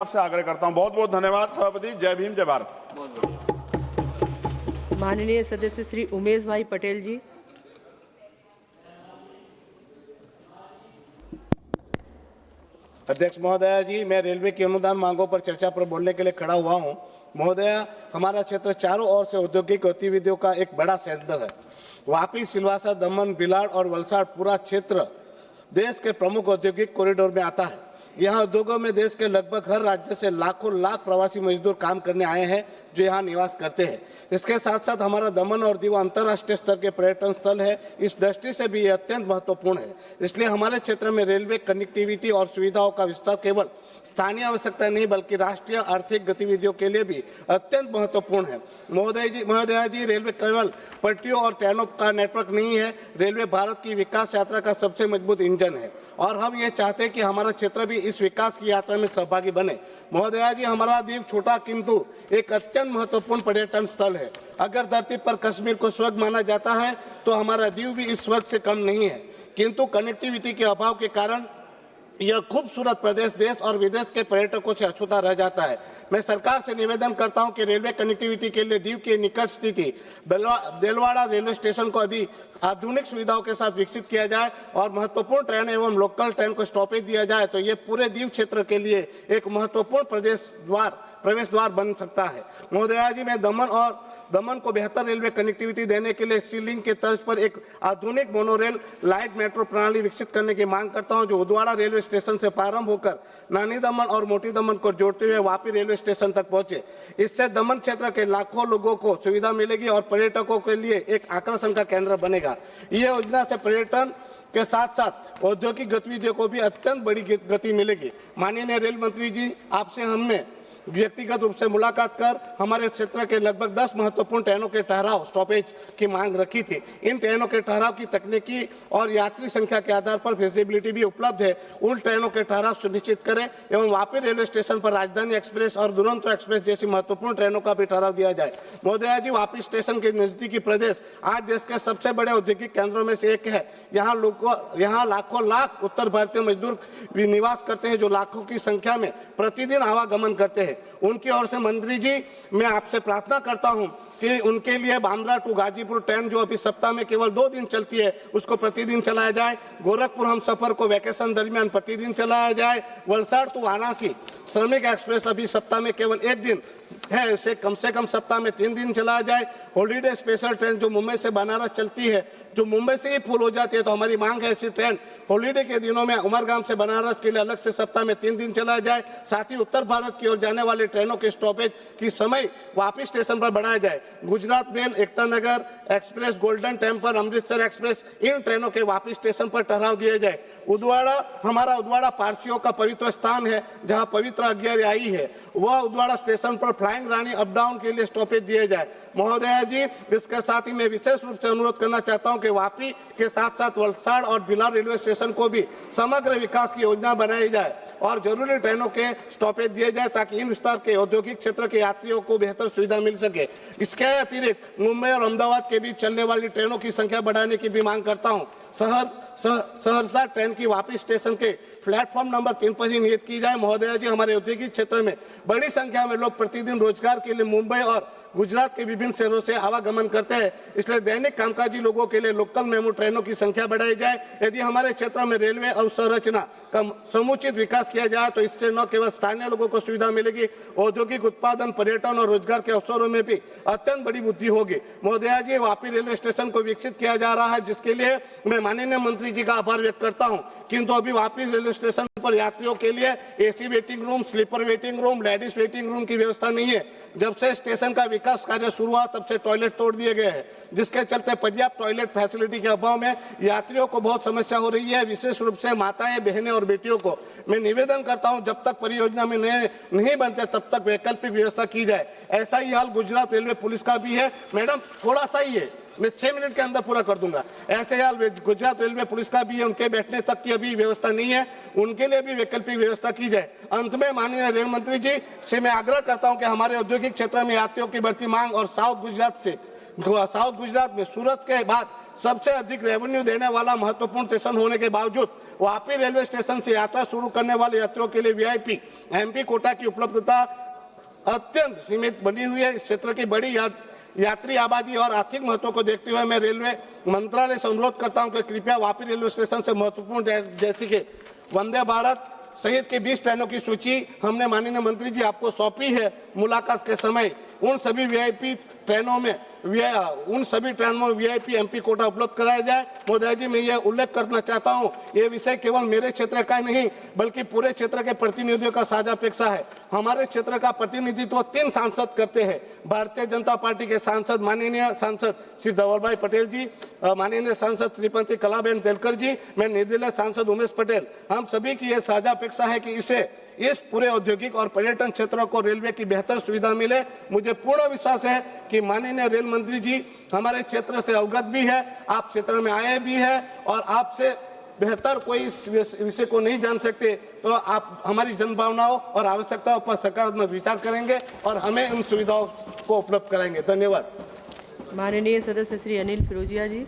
आपसे आग्रह करता हूं। बहुत बहुत धन्यवाद सभापति। जय भीम, जय भारत। माननीय सदस्य श्री उमेश भाई पटेल जी। अध्यक्ष महोदया जी, मैं रेलवे की अनुदान मांगों पर चर्चा पर बोलने के लिए खड़ा हुआ हूं। महोदया, हमारा क्षेत्र चारों ओर से औद्योगिक गतिविधियों का एक बड़ा सेंटर है। वापी, सिलवासा, दमन, बिलाड़ और वलसाड़ पूरा क्षेत्र देश के प्रमुख औद्योगिक कॉरिडोर में आता है। यहाँ उद्योगों में देश के लगभग हर राज्य से लाखों लाख प्रवासी मजदूर काम करने आए हैं जो यहाँ निवास करते हैं। इसके साथ साथ हमारा दमन और दीव अंतर्राष्ट्रीय स्तर के पर्यटन स्थल है। इस दृष्टि से भी ये अत्यंत महत्वपूर्ण है। इसलिए हमारे क्षेत्र में रेलवे कनेक्टिविटी और सुविधाओं का विस्तार केवल स्थानीय आवश्यकता नहीं बल्कि राष्ट्रीय आर्थिक गतिविधियों के लिए भी अत्यंत महत्वपूर्ण है। महोदया जी, रेलवे केवल पटरियों और ट्रेनों का नेटवर्क नहीं है, रेलवे भारत की विकास यात्रा का सबसे मजबूत इंजन है और हम ये चाहते हैं कि हमारा क्षेत्र भी इस विकास की यात्रा में सहभागी बने। महोदया जी, हमारा दीव छोटा किंतु एक अत्यंत महत्वपूर्ण पर्यटन स्थल है। अगर धरती पर कश्मीर को स्वर्ग माना जाता है तो हमारा दीव भी इस स्वर्ग से कम नहीं है, किंतु कनेक्टिविटी के अभाव के कारण यह खूबसूरत प्रदेश देश और विदेश के पर्यटकों से अछूता रह जाता है। मैं सरकार से निवेदन करता हूं कि रेलवे कनेक्टिविटी के लिए दीव की निकट स्थिति देलवाड़ा रेलवे स्टेशन को अधिक आधुनिक सुविधाओं के साथ विकसित किया जाए और महत्वपूर्ण ट्रेन एवं लोकल ट्रेन को स्टॉपेज दिया जाए तो ये पूरे दीव क्षेत्र के लिए एक महत्वपूर्ण प्रवेश द्वार बन सकता है। महोदया जी, मैं दमन को बेहतर रेलवे कनेक्टिविटी देने के लिए सीलिंग के तर्ज पर एक आधुनिक मोनोरेल लाइट मेट्रो प्रणाली विकसित करने की मांग करता हूं जो उदवाड़ा रेलवे स्टेशन से प्रारंभ होकर नानी दमन और मोटी दमन को जोड़ते हुए वापी रेलवे स्टेशन तक पहुंचे। इससे दमन क्षेत्र के लाखों लोगों को सुविधा मिलेगी और पर्यटकों के लिए एक आकर्षण का केंद्र बनेगा। यह योजना से पर्यटन के साथ साथ औद्योगिक गतिविधियों को भी अत्यंत बड़ी गति मिलेगी। माननीय रेल मंत्री जी, आपसे हमने व्यक्तिगत रूप से मुलाकात कर हमारे क्षेत्र के लगभग 10 महत्वपूर्ण ट्रेनों के ठहराव स्टॉपेज की मांग रखी थी। इन ट्रेनों के ठहराव की तकनीकी और यात्री संख्या के आधार पर फिजिबिलिटी भी उपलब्ध है। उन ट्रेनों के ठहराव सुनिश्चित करें एवं वापी रेलवे स्टेशन पर राजधानी एक्सप्रेस और दुरंतो एक्सप्रेस जैसी महत्वपूर्ण ट्रेनों का भी ठहराव दिया जाए। महोदया जी, वापी स्टेशन के नजदीकी प्रदेश आज देश के सबसे बड़े औद्योगिक केंद्रों में से एक है। यहाँ लाखों लाख उत्तर भारतीय मजदूर भी निवास करते हैं जो लाखों की संख्या में प्रतिदिन आवागमन करते हैं। उनकी ओर से मंत्री जी, मैं आपसे प्रार्थना करता हूं कि उनके लिए बांद्रा टू गाजीपुर ट्रेन जो अभी सप्ताह में केवल 2 दिन चलती है उसको प्रतिदिन चलाया जाए। गोरखपुर हम सफर को वैकेशन दरमियान प्रतिदिन चलाया जाए। वलसाड़ टू वाराणसी श्रमिक एक्सप्रेस अभी सप्ताह में केवल 1 दिन है, इसे कम से कम सप्ताह में 3 दिन चलाया जाए। हॉलीडे स्पेशल ट्रेन जो मुंबई से बनारस चलती है, जो मुंबई से ही फुल हो जाती है, तो हमारी मांग है ऐसी ट्रेन हॉलीडे के दिनों में उमरगाम से बनारस के लिए अलग से सप्ताह में 3 दिन चलाया जाए। साथ ही उत्तर भारत की ओर जाने वाली ट्रेनों के स्टॉपेज की समय वापी स्टेशन पर बढ़ाया जाए। Gujarat mail, Ekta Nagar express, Golden Temple, Amritsar express, इन ट्रेनों के वापी स्टेशन पर ठहराव दिए जाए। हमारा उदवाड़ा पारसियों का पवित्र स्थान है जहां पवित्र अग्नियारी है, वह उदवाड़ा स्टेशन पर फ्लाइंग रानी अप डाउन के लिए स्टॉपेज दिए जाए। महोदया जी, इसके साथ ही मैं विशेष रूप से अनुरोध करना चाहता हूं कि वापी के साथ साथ वलसाड़ और भिलाड़ रेलवे स्टेशन को भी समग्र विकास की योजना बनाई जाए और जरूरी ट्रेनों के स्टॉपेज दिए जाए ताकि इन विस्तार के औद्योगिक क्षेत्र के यात्रियों को बेहतर सुविधा मिल सके। इसके अतिरिक्त मुंबई और अहमदाबाद के बीच चलने वाली ट्रेनों की संख्या बढ़ाने की भी मांग करता हूं। सहरसा ट्रेन की वापी स्टेशन के प्लेटफॉर्म नंबर 3 पर ही नियत की जाए। महोदया जी, हमारे औद्योगिक क्षेत्र में बड़ी संख्या में लोग प्रतिदिन रोजगार के लिए मुंबई और गुजरात के विभिन्न शहरों से आवागमन करते हैं, इसलिए दैनिक कामकाजी लोगों के लिए लोकल मेमू ट्रेनों की संख्या बढ़ाई जाए। यदि हमारे क्षेत्र में रेलवे अवसंरचना का समुचित विकास किया जाए तो इससे न केवल स्थानीय लोगों को सुविधा मिलेगी, औद्योगिक उत्पादन, पर्यटन और रोजगार के अवसरों में भी अत्यंत बड़ी वृद्धि होगी। महोदया जी, वापी रेलवे स्टेशन को विकसित किया जा रहा है जिसके लिए मैं माननीय मंत्री जी का आभार व्यक्त करता हूं, किंतु अभी वापी रेलवे स्टेशन पर यात्रियों के लिए AC waiting room, sleeper waiting room, ladies waiting room की व्यवस्था नहीं है। जब से स्टेशन का विकास कार्य शुरू हुआ तब से टॉयलेट तोड़ दिए गए हैं, जिसके चलते पर्याप्त टॉयलेट फैसिलिटी के अभाव में यात्रियों को बहुत समस्या हो रही है, विशेष रूप से माताएं, बहनें और बेटियों को। मैं निवेदन करता हूं जब तक परियोजना में नहीं बनते तब तक वैकल्पिक व्यवस्था की जाए। ऐसा ही हाल गुजरात रेलवे पुलिस का भी है। मैडम, थोड़ा सा ही है, मैं 6 मिनट के अंदर पूरा कर दूंगा। ऐसे हाल गुजरात रेलवे पुलिस का भी है, उनके बैठने तक की अभी व्यवस्था नहीं है, उनके लिए भी वैकल्पिक व्यवस्था की जाए। अंत में माननीय रेल मंत्री जी से मैं आग्रह करता हूं कि हमारे औद्योगिक क्षेत्र में यात्रियों की बढ़ती मांग और साउथ गुजरात से साउथ गुजरात में सूरत के बाद सबसे अधिक रेवेन्यू देने वाला महत्वपूर्ण स्टेशन होने के बावजूद वापी रेलवे स्टेशन से यात्रा शुरू करने वाले यात्रियों के लिए वीआईपी एमपी कोटा की उपलब्धता अत्यंत सीमित बनी हुई है। इस क्षेत्र की बड़ी यात्री आबादी और आर्थिक महत्व को देखते हुए मैं रेलवे मंत्रालय से अनुरोध करता हूं कि कृपया वापी रेलवे स्टेशन से महत्वपूर्ण जैसे कि वंदे भारत सहित की 20 ट्रेनों की सूची हमने माननीय मंत्री जी आपको सौंपी है। मुलाकात के समय उन सभी ट्रेनों में वीआईपी एमपी कोटा उपलब्ध कराया जाए। महोदय जी, मैं यह उल्लेख करना चाहता हूं, ये विषय केवल मेरे क्षेत्र का नहीं बल्कि पूरे क्षेत्र के प्रतिनिधियों का साझा अपेक्षा है। हमारे क्षेत्र का प्रतिनिधित्व 3 सांसद करते हैं। भारतीय जनता पार्टी के सांसद माननीय सांसद श्री धवल भाई पटेल जी, माननीय सांसद श्रीमती कलाबेन तेलकर जी, मैं निर्दलीय सांसद उमेश पटेल, हम सभी की यह साझा अपेक्षा है कि इस पूरे औद्योगिक और पर्यटन क्षेत्रों को रेलवे की बेहतर सुविधा मिले। मुझे पूर्ण विश्वास है कि माननीय रेल मंत्री जी हमारे क्षेत्र से अवगत भी है, आप क्षेत्र में आए भी है और आपसे बेहतर कोई इस विषय को नहीं जान सकते, तो आप हमारी जनभावनाओं और आवश्यकताओं पर सकारात्मक विचार करेंगे और हमें उन सुविधाओं को उपलब्ध कराएंगे। धन्यवाद। माननीय सदस्य श्री अनिल फिरोजिया जी।